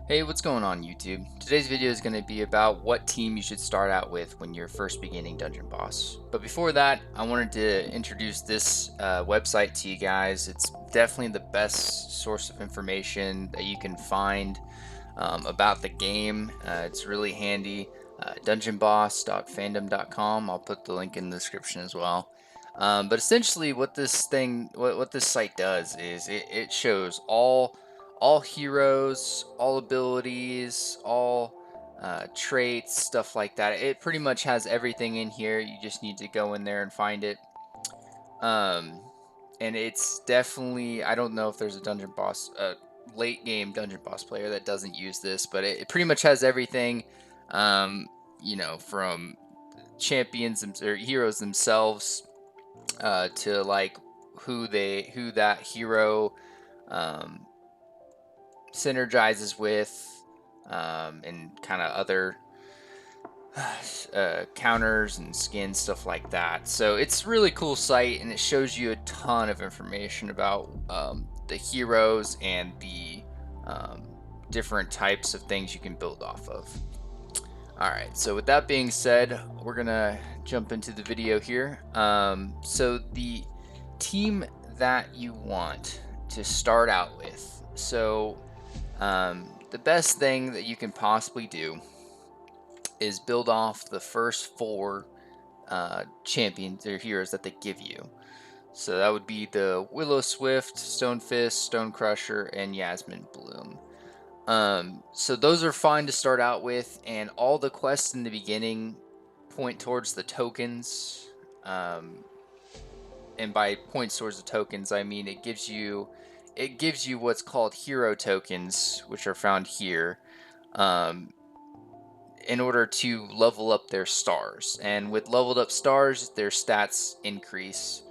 Hey, what's going on YouTube? Today's video is going to be about what team you should start out with when you're first beginning Dungeon Boss. But before that, I wanted to introduce this website to you guys. It's definitely the best source of information that you can find about the game. It's really handy. Dungeonboss.fandom.com. I'll put the link in the description as well. But essentially, what this site does is it shows all heroes, all abilities, all traits, stuff like that. It pretty much has everything in here. You just need to go in there and find it. Um, and it's definitely, I don't know if there's a dungeon boss, late game dungeon boss player that doesn't use this, but it pretty much has everything. From champions or heroes themselves to like who that hero um, synergizes with, and kind of other counters and skins, stuff like that. So it's a really cool site, and it shows you a ton of information about the heroes and the different types of things you can build off of. Alright, so with that being said, we're gonna jump into the video here. So the team that you want to start out with. So the best thing that you can possibly do is build off the first four champions or heroes that they give you. So that would be the Will-O-Swift, Stonefist, Stonecrusher, and Yasmin Bloom. So those are fine to start out with, and all the quests in the beginning point towards the tokens. And by points towards the tokens, I mean it gives you what's called hero tokens, which are found here, in order to level up their stars. And with leveled up stars, their stats increase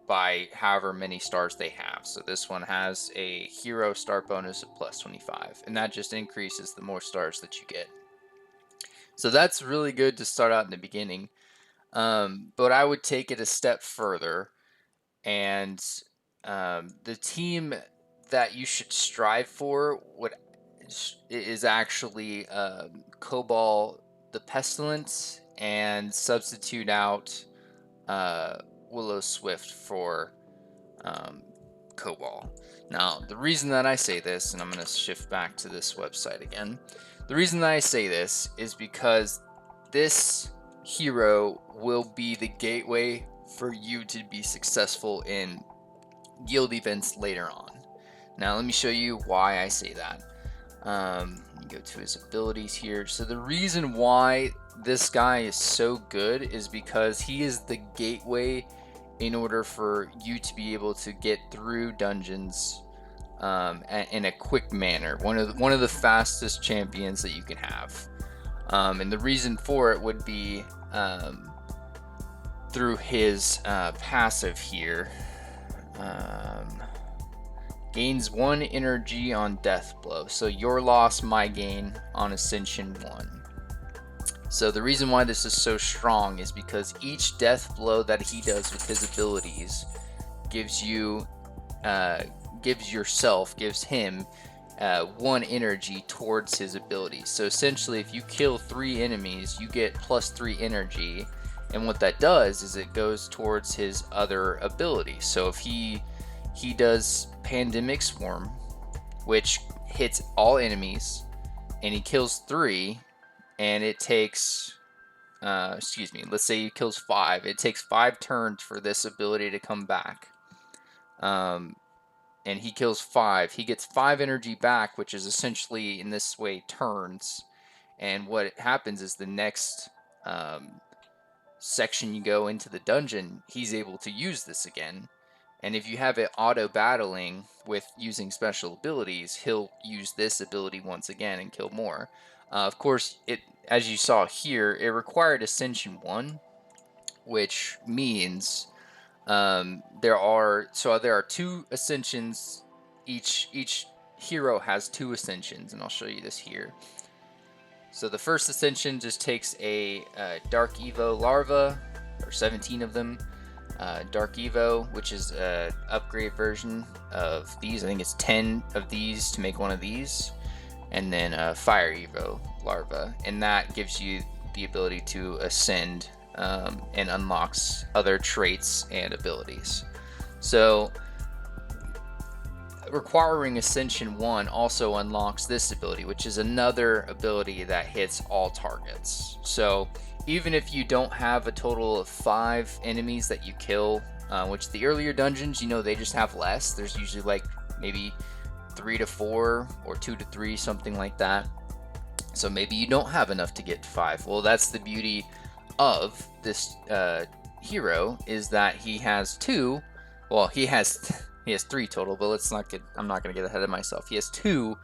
by however many stars they have. So this one has a hero star bonus of plus 25, and that just increases the more stars that you get. So that's really good to start out in the beginning. But I would take it a step further, and the team that you should strive for is actually Kobal the Pestilent, and substitute out Will-O-Swift for Kobal. Now, the reason that I say this, and I'm going to shift back to this website again, the reason that I say this is because this hero will be the gateway for you to be successful in guild events later on. Now, let me show you why I say that. Go to his abilities here. So the reason why this guy is so good is because he is the gateway in order for you to be able to get through dungeons in a quick manner. One of the fastest champions that you can have. And the reason for it would be through his passive here. Gains 1 energy on death blow. So your loss, my gain on ascension 1. So the reason why this is so strong is because each death blow that he does with his abilities gives you, gives him 1 energy towards his abilities. So essentially, if you kill 3 enemies, you get plus 3 energy. And what that does is it goes towards his other abilities. So if he does Pandemic Swarm, which hits all enemies, and he kills 3, and it takes, let's say he kills 5. It takes 5 turns for this ability to come back. And he kills 5. He gets 5 energy back, which is essentially, in this way, turns. And what happens is the next section you go into the dungeon, he's able to use this again. And if you have it auto battling with using special abilities, he'll use this ability once again and kill more. Of course, as you saw here, it required Ascension 1, which means there are 2 Ascensions. Each hero has 2 Ascensions, and I'll show you this here. So the first Ascension just takes a Dark Evo larva, or 17 of them. Dark Evo, which is an upgrade version of these. I think it's 10 of these to make one of these. and then a Fire Evo larva, and that gives you the ability to ascend and unlocks other traits and abilities. So requiring Ascension 1 also unlocks this ability, which is another ability that hits all targets. So even if you don't have a total of 5 enemies that you kill, which the earlier dungeons, you know, they just have less. There's usually like maybe 3 to 4 or 2 to 3, something like that. So maybe you don't have enough to get to 5. Well, that's the beauty of this hero, is that he has 2. Well, he has 3 total, but let's not get. I'm not gonna get ahead of myself. He has 2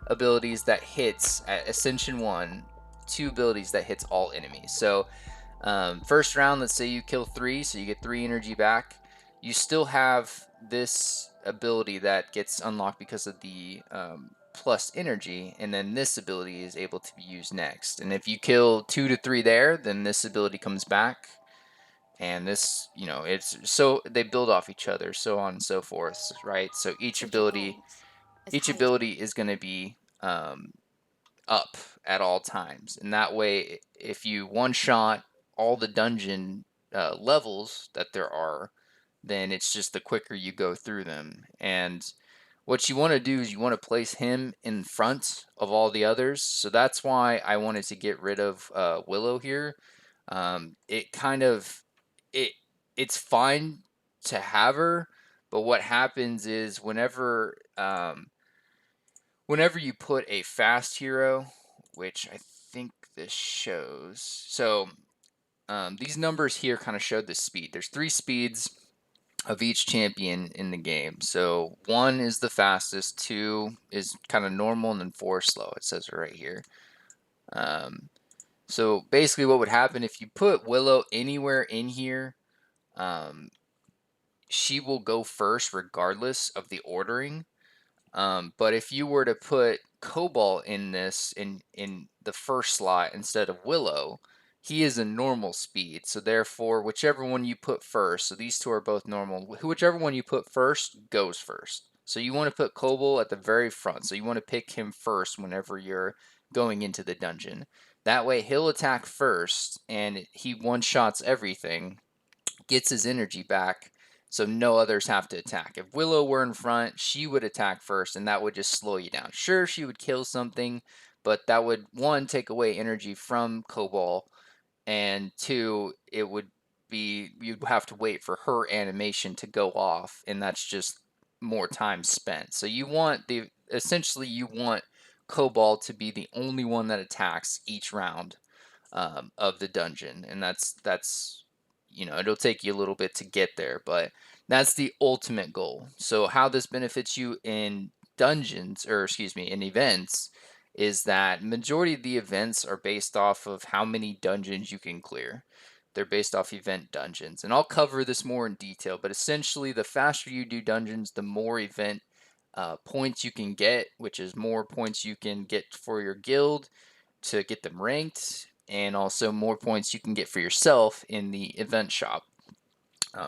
abilities that hits at Ascension 1. 2 abilities that hits all enemies. So first round, let's say you kill 3, so you get 3 energy back. You still have this ability that gets unlocked because of the plus energy, and then this ability is able to be used next. And if you kill 2 to 3 there, then this ability comes back, and this, you know, it's so they build off each other, so on and so forth, right? So each ability is going to be up at all times, and that way, if you one shot all the dungeon levels that there are, then it's just the quicker you go through them. And what you want to do is you want to place him in front of all the others. So that's why I wanted to get rid of Willow here. It kind of it it's fine to have her, but what happens is whenever you put a fast hero, which I think this shows. So these numbers here kind of showed the speed. There's 3 speeds of each champion in the game. So 1 is the fastest, 2 is kind of normal, and then 4 slow. It says it right here. So basically what would happen if you put Willow anywhere in here, um, she will go first regardless of the ordering. But if you were to put Kobal in this in the first slot instead of Willow, he is a normal speed. So therefore, whichever one you put first, so these two are both normal. Whichever one you put first goes first. So you want to put Kobal at the very front. So you want to pick him first whenever you're going into the dungeon. That way he'll attack first, and he one-shots everything, gets his energy back, so no others have to attack. If Willow were in front, she would attack first, and that would just slow you down. Sure, she would kill something, but that would, 1, take away energy from Kobal, and 2, it would be, you'd have to wait for her animation to go off, and that's just more time spent. So you want essentially you want Kobal to be the only one that attacks each round of the dungeon, and that's you know, it'll take you a little bit to get there, but that's the ultimate goal. So how this benefits you in dungeons, or excuse me, in events, is that majority of the events are based off of how many dungeons you can clear. They're based off event dungeons, and I'll cover this more in detail, but essentially the faster you do dungeons, the more event points you can get, which is more points you can get for your guild to get them ranked, and also more points you can get for yourself in the event shop.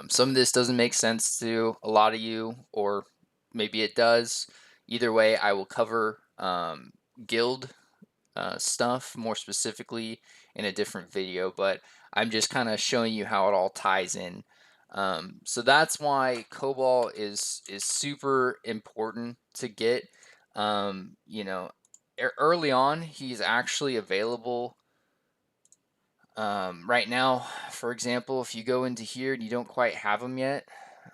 Some of this doesn't make sense to a lot of you, or maybe it does. Either way, I will cover guild stuff more specifically in a different video, but I'm just kind of showing you how it all ties in. So that's why Kobal is super important to get. You know, early on, he's actually available. Right now, for example, if you go into here and you don't quite have him yet,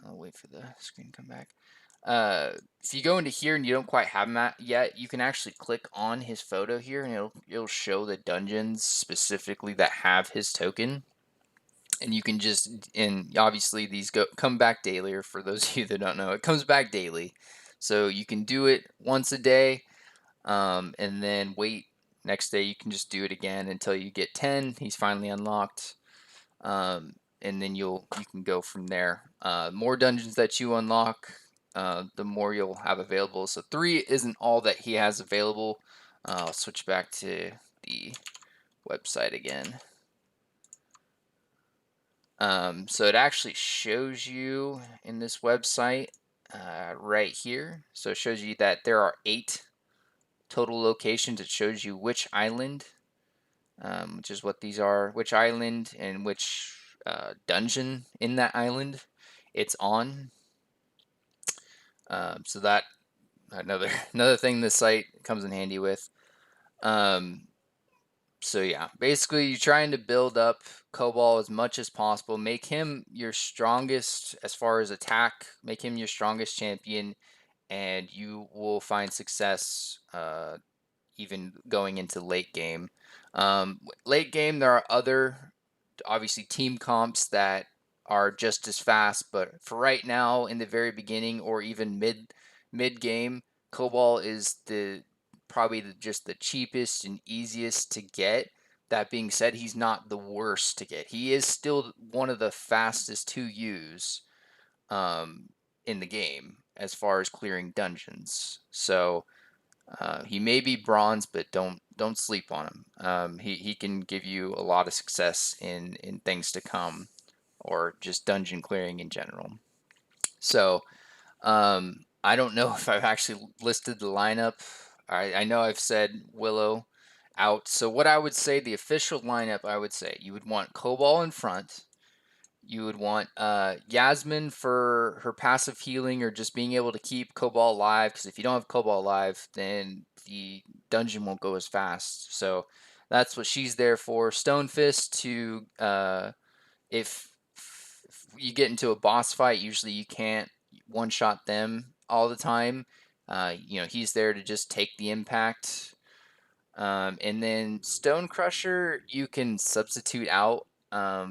I'll wait for the screen to come back. If you go into here and you don't quite have him yet, you can actually click on his photo here, and it'll show the dungeons specifically that have his token. And you can just, and obviously these come back daily, or for those of you that don't know, it comes back daily. So you can do it once a day, and then wait. Next day you can just do it again until you get 10. He's finally unlocked. And then you can go from there. More dungeons that you unlock, the more you'll have available. So 3 isn't all that he has available. I'll switch back to the website again. So it actually shows you in this website right here. So it shows you that there are 8 total locations. It shows you which island, which is what these are, which island and which dungeon in that island it's on. So that another another thing this site comes in handy with. Um, so yeah, basically you're trying to build up Kobal as much as possible. Make him your strongest as far as attack. Make him your strongest champion, and you will find success even going into late game. Late game, there are other obviously team comps that are just as fast, but for right now, in the very beginning or even mid game, Cobalt is the probably just the cheapest and easiest to get. That being said, he's not the worst to get. He is still one of the fastest to use um, in the game as far as clearing dungeons. So he may be bronze, but don't sleep on him. He can give you a lot of success in things to come, or just dungeon clearing in general. So I don't know if I've actually listed the lineup. I know I've said Willow out. So what I would say, the official lineup, I would say you would want Cobalt in front. You would want Yasmin for her passive healing or just being able to keep Cobalt alive. Because if you don't have Cobalt alive, then the dungeon won't go as fast. So that's what she's there for. Stonefist to if you get into a boss fight, usually you can't one shot them all the time. He's there to just take the impact. And then Stonecrusher, you can substitute out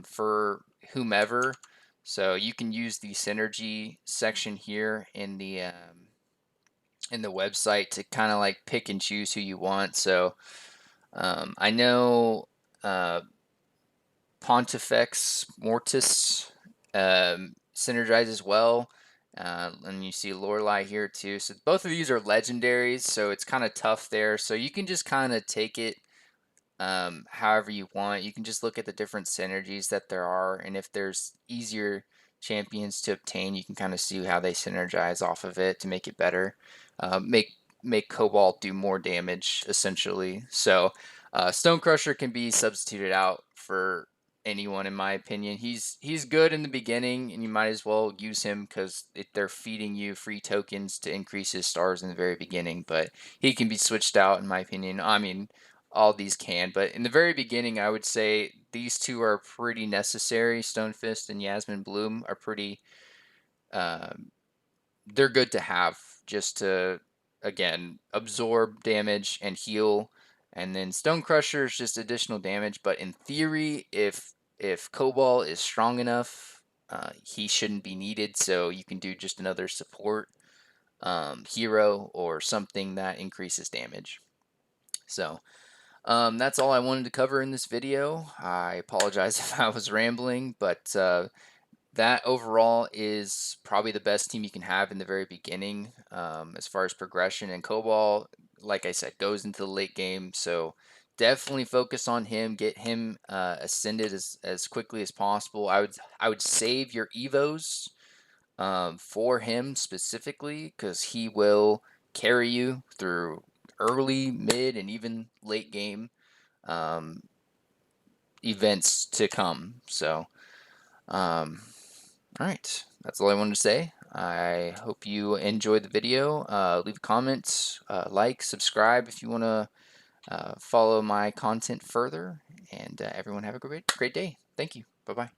for whomever. So you can use the synergy section here in the website to kind of like pick and choose who you want. So I know Pontifex Mortis synergizes well. And you see Lorelei here too. So both of these are legendaries, so it's kind of tough there. So you can just kind of take it however you want. You can just look at the different synergies that there are, and if there's easier champions to obtain, you can kind of see how they synergize off of it to make it better. Make Cobalt do more damage essentially. So Stonecrusher can be substituted out for anyone in my opinion. He's good in the beginning, and you might as well use him because they're feeding you free tokens to increase his stars in the very beginning. But he can be switched out in my opinion. I mean, all these can, but in the very beginning, I would say these two are pretty necessary. Stonefist and Yasmin Bloom are pretty. Um, they're good to have just to again absorb damage and heal, and then Stonecrusher is just additional damage. But in theory, if Cobalt is strong enough, he shouldn't be needed. So you can do just another support hero or something that increases damage. So. That's all I wanted to cover in this video. I apologize if I was rambling, but that overall is probably the best team you can have in the very beginning as far as progression. And Cobalt, like I said, goes into the late game, so definitely focus on him. Get him ascended as quickly as possible. I would save your evos for him specifically because he will carry you through early, mid, and even late game um, events to come. So, all right, that's all I wanted to say. I hope you enjoyed the video. Leave a comment, like, subscribe if you want to follow my content further. And everyone have a great day. Thank you. Bye bye.